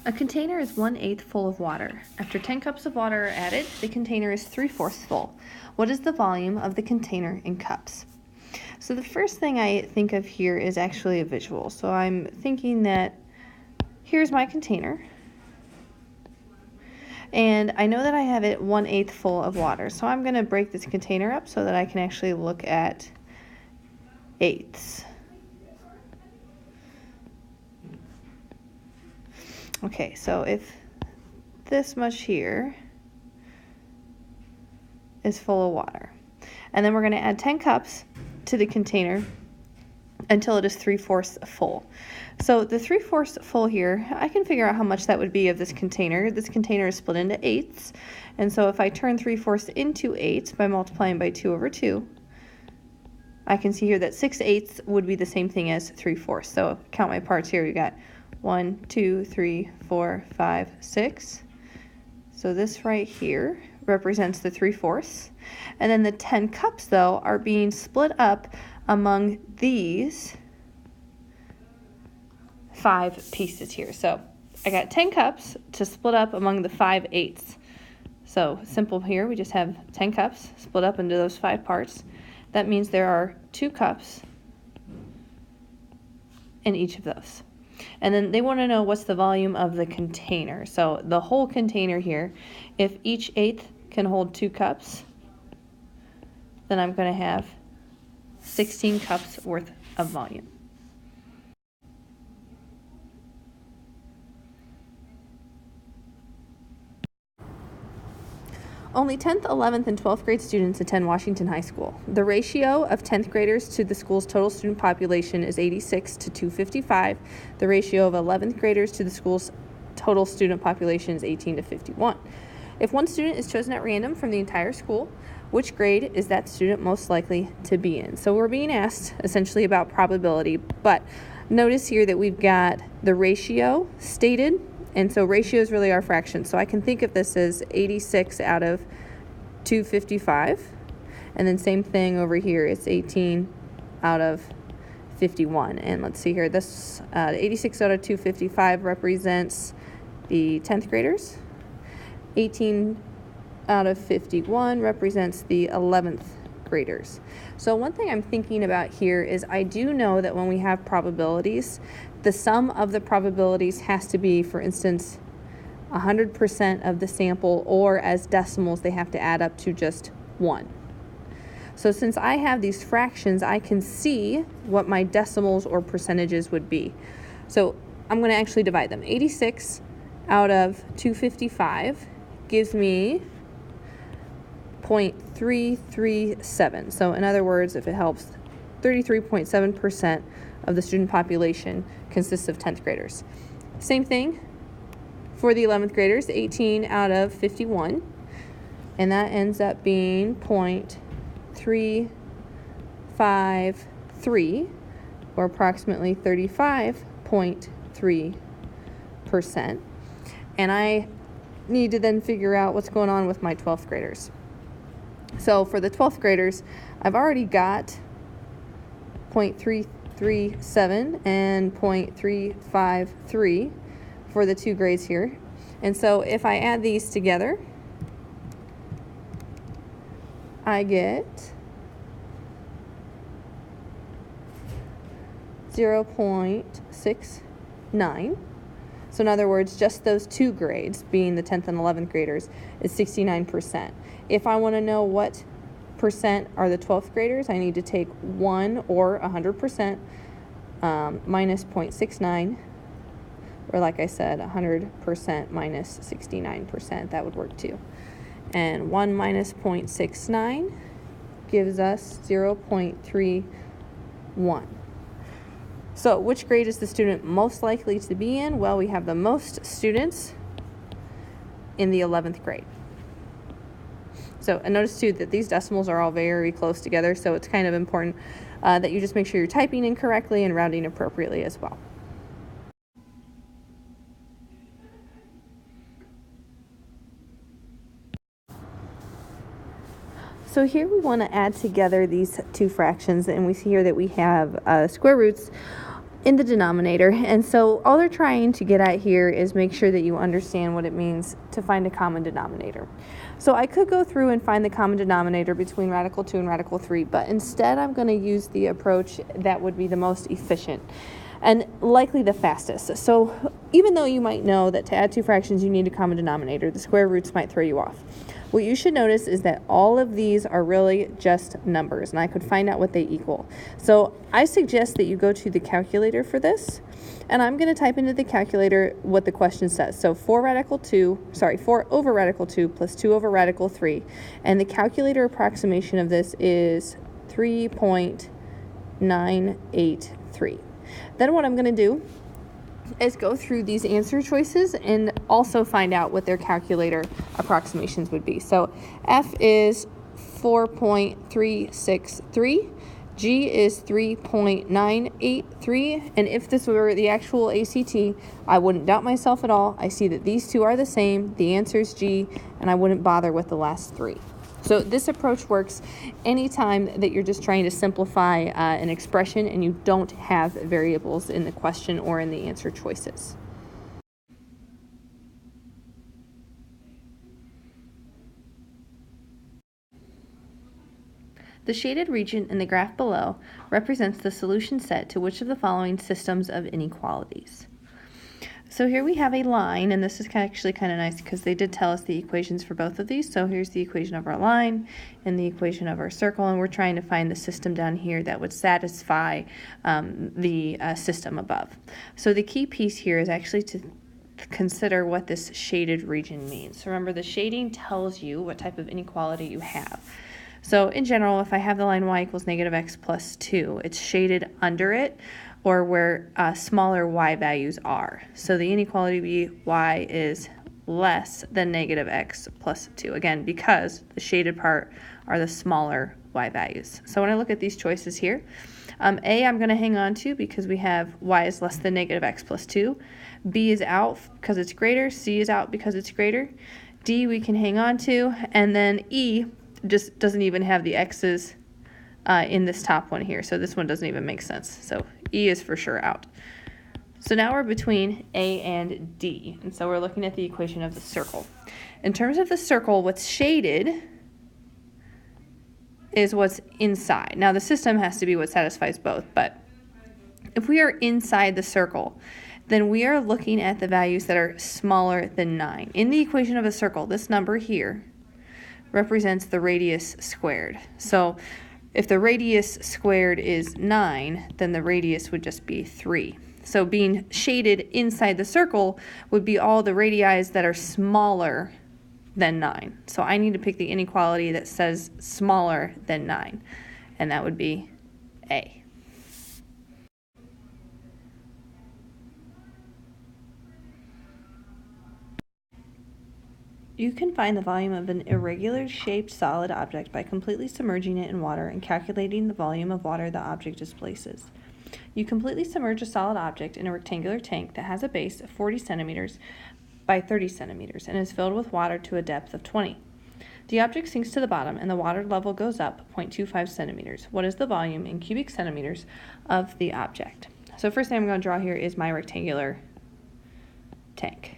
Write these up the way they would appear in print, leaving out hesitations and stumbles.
A container is 1/8 full of water. After 10 cups of water are added, the container is 3/4 full. What is the volume of the container in cups? So the first thing I think of here is actually a visual. So I'm thinking that here's my container. And I know that I have it 1/8 full of water. So I'm going to break this container up so that I can actually look at eighths. Okay, so if this much here is full of water, and then we're going to add 10 cups to the container until it is 3/4 full. So the 3/4 full here, I can figure out how much that would be of this container. This container is split into eighths, and so if I turn 3/4 into eighths by multiplying by 2/2, I can see here that 6/8 would be the same thing as 3/4. So count my parts here. We got 1, 2, 3, 4, 5, 6. So this right here represents the 3/4. And then the 10 cups, though, are being split up among these 5 pieces here. So I got 10 cups to split up among the 5/8. So simple here, we just have 10 cups split up into those 5 parts. That means there are 2 cups in each of those. And then they want to know what's the volume of the container. So the whole container here, if each eighth can hold 2 cups, then I'm going to have 16 cups worth of volume. Only 10th, 11th, and 12th grade students attend Washington High School. The ratio of 10th graders to the school's total student population is 86 to 255. The ratio of 11th graders to the school's total student population is 18 to 51. If one student is chosen at random from the entire school, which grade is that student most likely to be in? So we're being asked essentially about probability, but notice here that we've got the ratio stated. And so ratios really are fractions. So I can think of this as 86 out of 255. And then same thing over here. It's 18 out of 51. And let's see here. This 86 out of 255 represents the 10th graders. 18 out of 51 represents the 11th graders. So one thing I'm thinking about here is I do know that when we have probabilities, the sum of the probabilities has to be, for instance, 100% of the sample, or as decimals, they have to add up to just 1. So since I have these fractions, I can see what my decimals or percentages would be. So I'm going to actually divide them. 86 out of 255 gives me 0.337. So in other words, if it helps, 33.7% of the student population consists of 10th graders. Same thing for the 11th graders, 18 out of 51, and that ends up being 0.353, or approximately 35.3%. And I need to then figure out what's going on with my 12th graders. So for the 12th graders, I've already got 0.337 and 0.353 for the 2 grades here. And so if I add these together, I get 0.69. So in other words, just those 2 grades, being the 10th and 11th graders, is 69%. If I want to know what percent are the 12th graders, I need to take 1 or 100% minus 0.69, or like I said, 100% minus 69%. That would work too. And 1 minus 0.69 gives us 0.31. So which grade is the student most likely to be in? Well, we have the most students in the 11th grade. So, and notice too that these decimals are all very close together, so it's kind of important that you just make sure you're typing in correctly and rounding appropriately as well. So here we want to add together these 2 fractions, and we see here that we have square roots in the denominator. And so all they're trying to get at here is make sure that you understand what it means to find a common denominator. So I could go through and find the common denominator between radical 2 and radical 3, but instead I'm going to use the approach that would be the most efficient and likely the fastest. So even though you might know that to add two fractions you need a common denominator, the square roots might throw you off. What you should notice is that all of these are really just numbers, and I could find out what they equal. So I suggest that you go to the calculator for this, and I'm going to type into the calculator what the question says. So 4 over radical 2 plus 2 over radical 3, and the calculator approximation of this is 3.983. Then what I'm going to do is go through these answer choices and also find out what their calculator approximations would be. So F is 4.363, G is 3.983, and if this were the actual ACT, I wouldn't doubt myself at all. I see that these two are the same, the answer is G, and I wouldn't bother with the last three. So this approach works anytime that you're just trying to simplify an expression and you don't have variables in the question or in the answer choices. The shaded region in the graph below represents the solution set to which of the following systems of inequalities. So here we have a line, and this is actually kind of nice because they did tell us the equations for both of these. So here's the equation of our line and the equation of our circle, and we're trying to find the system down here that would satisfy the system above. So the key piece here is actually to consider what this shaded region means. So remember, the shading tells you what type of inequality you have. So in general, if I have the line y equals negative x plus 2, it's shaded under it, or where smaller y values are. So the inequality would be y is less than negative x plus 2. Again, because the shaded part are the smaller y values. So when I look at these choices here, A I'm going to hang on to because we have y is less than negative x plus 2. B is out because it's greater. C is out because it's greater. D we can hang on to. And then E just doesn't even have the x's in this top one here. So this one doesn't even make sense. So E is for sure out. So now we're between A and D. And so we're looking at the equation of the circle. In terms of the circle, what's shaded is what's inside. Now the system has to be what satisfies both, but if we are inside the circle, then we are looking at the values that are smaller than 9. In the equation of a circle, this number here represents the radius squared. So if the radius squared is 9, then the radius would just be 3. So being shaded inside the circle would be all the radii that are smaller than 9. So I need to pick the inequality that says smaller than 9, and that would be A. You can find the volume of an irregular shaped solid object by completely submerging it in water and calculating the volume of water the object displaces. You completely submerge a solid object in a rectangular tank that has a base of 40 centimeters by 30 centimeters and is filled with water to a depth of 20. The object sinks to the bottom and the water level goes up 0.25 centimeters. What is the volume in cubic centimeters of the object? So first thing I'm going to draw here is my rectangular tank.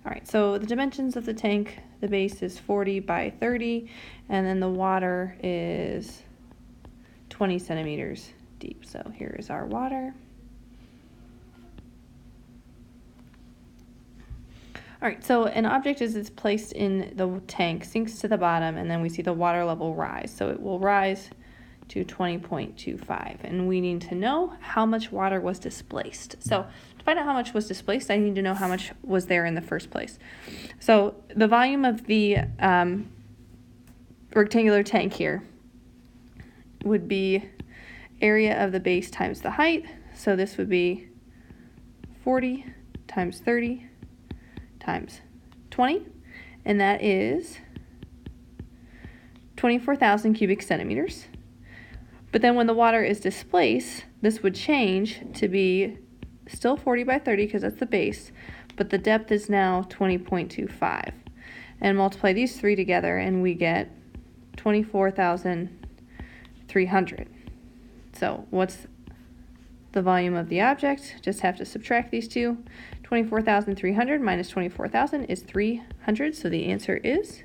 All right, so the dimensions of the tank, the base is 40 by 30, and then the water is 20 centimeters deep. So here is our water. All right, so an object as it's placed in the tank sinks to the bottom, and then we see the water level rise. So it will rise to 20.25, and we need to know how much water was displaced. So to find out how much was displaced, I need to know how much was there in the first place. So the volume of the rectangular tank here would be area of the base times the height. So this would be 40 times 30 times 20, and that is 24,000 cubic centimeters. But then when the water is displaced, this would change to be still 40 by 30 because that's the base, but the depth is now 20.25. And multiply these three together and we get 24,300. So what's the volume of the object? Just have to subtract these two. 24,300 minus 24,000 is 300, so the answer is